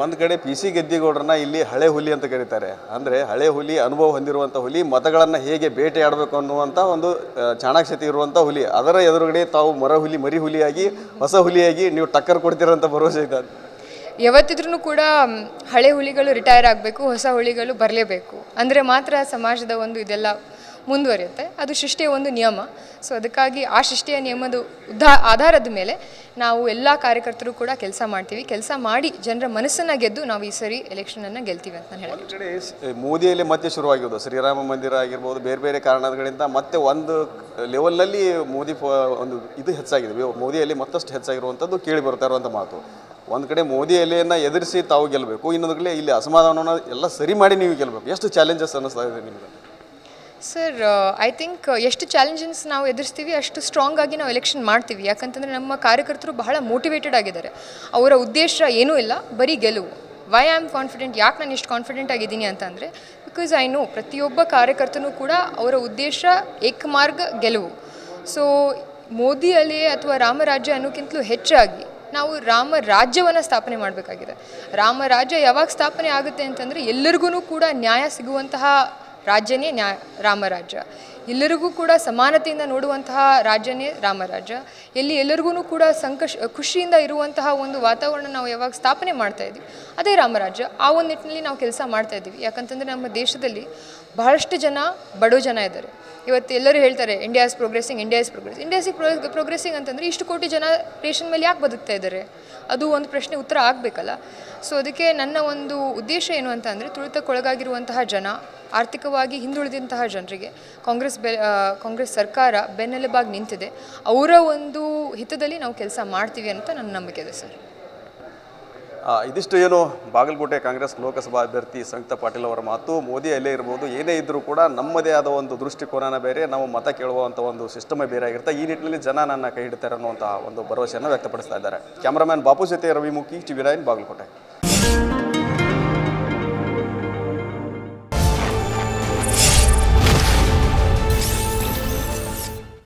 ಒಂದು ಕಡೆ P C ಗದ್ದಿಗೌಡರನ್ನ ಇಲ್ಲಿ ಹಳೆ ಹುಲಿ ಅಂತ ಕರೀತಾರೆ. ಅಂದರೆ ಹಳೆ ಹುಲಿ, ಅನುಭವ ಹೊಂದಿರುವಂಥ ಹುಲಿ, ಮತಗಳನ್ನು ಹೇಗೆ ಬೇಟೆಯಾಡಬೇಕು ಅನ್ನುವಂಥ ಒಂದು ಚಾಣಾಕ್ಷತೆ ಇರುವಂಥ ಹುಲಿ. ಅದರ ಎದುರುಗಡೆ ತಾವು ಮರಿ ಹುಲಿಯಾಗಿ ಹೊಸ ಹುಲಿಯಾಗಿ ನೀವು ಟಕ್ಕರ್ ಕೊಡ್ತೀರಂತ ಭರವಸೆ ಇದೆ. ಯಾವತ್ತಿದ್ರೂ ಕೂಡ ಹಳೆ ಹುಲಿಗಳು ರಿಟೈರ್ ಆಗಬೇಕು, ಹೊಸ ಹುಲಿಗಳು ಬರಲೇಬೇಕು. ಅಂದರೆ ಮಾತ್ರ ಸಮಾಜದ ಒಂದು ಇದೆಲ್ಲ ಮುಂದುವರಿಯುತ್ತೆ. ಅದು ಶಿಷ್ಟೆಯ ಒಂದು ನಿಯಮ. ಸೊ ಅದಕ್ಕಾಗಿ ಆ ಶಿಷ್ಟೆಯ ನಿಯಮದ ಆಧಾರದ ಮೇಲೆ ನಾವು ಎಲ್ಲ ಕಾರ್ಯಕರ್ತರು ಕೂಡ ಕೆಲಸ ಮಾಡ್ತೀವಿ. ಕೆಲಸ ಮಾಡಿ ಜನರ ಮನಸ್ಸನ್ನು ಗೆದ್ದು ನಾವು ಈ ಸರಿ ಎಲೆಕ್ಷನನ್ನು ಗೆಲ್ತೀವಿ ಅಂತ ನಾನು ಹೇಳ್ತೀನಿ. ಕಡೆ ಮೋದಿಯಲ್ಲಿ ಮತ್ತೆ ಶುರುವಾಗಿದ್ದು ಶ್ರೀರಾಮ ಮಂದಿರ ಆಗಿರ್ಬೋದು, ಬೇರೆ ಬೇರೆ ಕಾರಣಗಳಿಂದ ಮತ್ತೆ ಒಂದು ಲೆವೆಲ್ನಲ್ಲಿ ಮೋದಿ ಒಂದು ಇದು ಹೆಚ್ಚಾಗಿದೆ. ಮೋದಿಯಲ್ಲಿ ಮತ್ತಷ್ಟು ಹೆಚ್ಚಾಗಿರುವಂಥದ್ದು ಕೇಳಿ ಬರ್ತಾ ಇರುವಂಥ ಮಾತು. ಒಂದು ಕಡೆ ಮೋದಿ ಎಲೆಯನ್ನು ಎದುರಿಸಿ ತಾವು ಗೆಲ್ಲಬೇಕು, ಇನ್ನೊಂದು ಕಡೆ ಇಲ್ಲಿ ಅಸಮಾಧಾನವನ್ನು ಎಲ್ಲ ಸರಿ ಮಾಡಿ ನೀವು ಗೆಲ್ಲಬೇಕು. ಎಷ್ಟು ಚಾಲೆಂಜಸ್ ಅನ್ನಿಸ್ತಾ ಇದೆ ನಿಮಗೆ? ಸರ್, ಐ ಥಿಂಕ್ ಎಷ್ಟು ಚಾಲೆಂಜಸ್ ನಾವು ಎದುರಿಸ್ತೀವಿ ಅಷ್ಟು ಸ್ಟ್ರಾಂಗ್ ಆಗಿ ನಾವು ಎಲೆಕ್ಷನ್ ಮಾಡ್ತೀವಿ. ಯಾಕಂತಂದರೆ ನಮ್ಮ ಕಾರ್ಯಕರ್ತರು ಬಹಳ ಮೋಟಿವೇಟೆಡ್ ಆಗಿದ್ದಾರೆ. ಅವರ ಉದ್ದೇಶ ಏನೂ ಇಲ್ಲ, ಬರೀ ಗೆಲುವು. ವೈ ಐ ಆಮ್ ಕಾನ್ಫಿಡೆಂಟ್, ಯಾಕೆ ನಾನು ಇಷ್ಟು ಕಾನ್ಫಿಡೆಂಟ್ ಆಗಿದ್ದೀನಿ ಅಂತಂದರೆ ಬಿಕಾಸ್ ಐ ನೋ ಪ್ರತಿಯೊಬ್ಬ ಕಾರ್ಯಕರ್ತನೂ ಕೂಡ ಅವರ ಉದ್ದೇಶ ಏಕಮಾರ್ಗ ಗೆಲುವು. ಸೊ ಮೋದಿ ಅಲೆ ಅಥವಾ ರಾಮರಾಜ್ಯ ಅನ್ನೋಕ್ಕಿಂತಲೂ ಹೆಚ್ಚಾಗಿ ನಾವು ರಾಮ ರಾಜ್ಯವನ್ನು ಸ್ಥಾಪನೆ ಮಾಡಬೇಕಾಗಿದೆ. ರಾಮ ರಾಜ್ಯ ಯಾವಾಗ ಸ್ಥಾಪನೆ ಆಗುತ್ತೆ ಅಂತಂದರೆ ಎಲ್ಲರಿಗೂ ಕೂಡ ನ್ಯಾಯ ಸಿಗುವಂತಹ ರಾಜ್ಯನೇ ರಾಮರಾಜ್ಯ. ಎಲ್ಲರಿಗೂ ಕೂಡ ಸಮಾನತೆಯಿಂದ ನೋಡುವಂತಹ ರಾಜ್ಯನೇ ರಾಮರಾಜ್ಯ. ಎಲ್ಲಿ ಎಲ್ಲರಿಗೂ ಕೂಡ ಖುಷಿಯಿಂದ ಇರುವಂತಹ ಒಂದು ವಾತಾವರಣ ನಾವು ಯಾವಾಗ ಸ್ಥಾಪನೆ ಮಾಡ್ತಾ ಇದ್ದೀವಿ ಅದೇ ರಾಮರಾಜ್ಯ. ಆ ಒಂದು ನಿಟ್ಟಿನಲ್ಲಿ ನಾವು ಕೆಲಸ ಮಾಡ್ತಾ ಇದ್ದೀವಿ. ಯಾಕಂತಂದರೆ ನಮ್ಮ ದೇಶದಲ್ಲಿ ಬಹಳಷ್ಟು ಜನ ಬಡೋ ಜನ ಇದ್ದಾರೆ. ಇವತ್ತು ಎಲ್ಲರೂ ಹೇಳ್ತಾರೆ India is progressing, India is progressing ಅಂತಂದರೆ ಇಷ್ಟು ಕೋಟಿ ಜನ ರೇಷನ್ ಮೇಲೆ ಯಾಕೆ ಬದುಕ್ತಾ ಇದ್ದಾರೆ? ಅದು ಒಂದು ಪ್ರಶ್ನೆ ಉತ್ತರ ಆಗಬೇಕಲ್ಲ. ಸೊ ಅದಕ್ಕೆ ನನ್ನ ಒಂದು ಉದ್ದೇಶ ಏನು ಅಂತ ಅಂದರೆ ತುಳಿತಕ್ಕೊಳಗಾಗಿರುವಂತಹ ಜನ, ಆರ್ಥಿಕವಾಗಿ ಹಿಂದುಳಿದಂತಹ ಜನರಿಗೆ ಕಾಂಗ್ರೆಸ್ ಸರ್ಕಾರ ಬೆನ್ನೆಲುಬಾಗಿ ನಿಂತಿದೆ. ಅವರ ಒಂದು ಹಿತದಲ್ಲಿ ನಾವು ಕೆಲಸ ಮಾಡ್ತೀವಿ ಅಂತ ನನ್ನ ನಂಬಿಕೆ ಇದೆ ಸರ್. ಇದಿಷ್ಟು ಏನು ಬಾಗಲಕೋಟೆ ಕಾಂಗ್ರೆಸ್ ಲೋಕಸಭಾ ಅಭ್ಯರ್ಥಿ ಸಂಯುಕ್ತ ಪಾಟೀಲ್ ಅವರ ಮಾತು. ಮೋದಿ ಅಲ್ಲೇ ಇರ್ಬೋದು, ಏನೇ ಇದ್ದರೂ ಕೂಡ ನಮ್ಮದೇ ಆದ ಒಂದು ದೃಷ್ಟಿಕೋನ ಬೇರೆ, ನಾವು ಮತ ಕೇಳುವಂಥ ಒಂದು ಸಿಸ್ಟಮೇ ಬೇರೆ ಆಗಿರುತ್ತೆ. ಈ ನಿಟ್ಟಿನಲ್ಲಿ ಜನ ನನ್ನ ಕೈ ಹಿಡಿತಾರೆ ಅನ್ನುವಂಥ ಒಂದು ಭರವಸೆಯನ್ನು ವ್ಯಕ್ತಪಡಿಸ್ತಾ ಇದ್ದಾರೆ. ಕ್ಯಾಮರಾಮ್ಯಾನ್ ಬಾಪು ಜೊತೆ ರವಿಮುಖಿ, TV9 ಬಾಗಲಕೋಟೆ.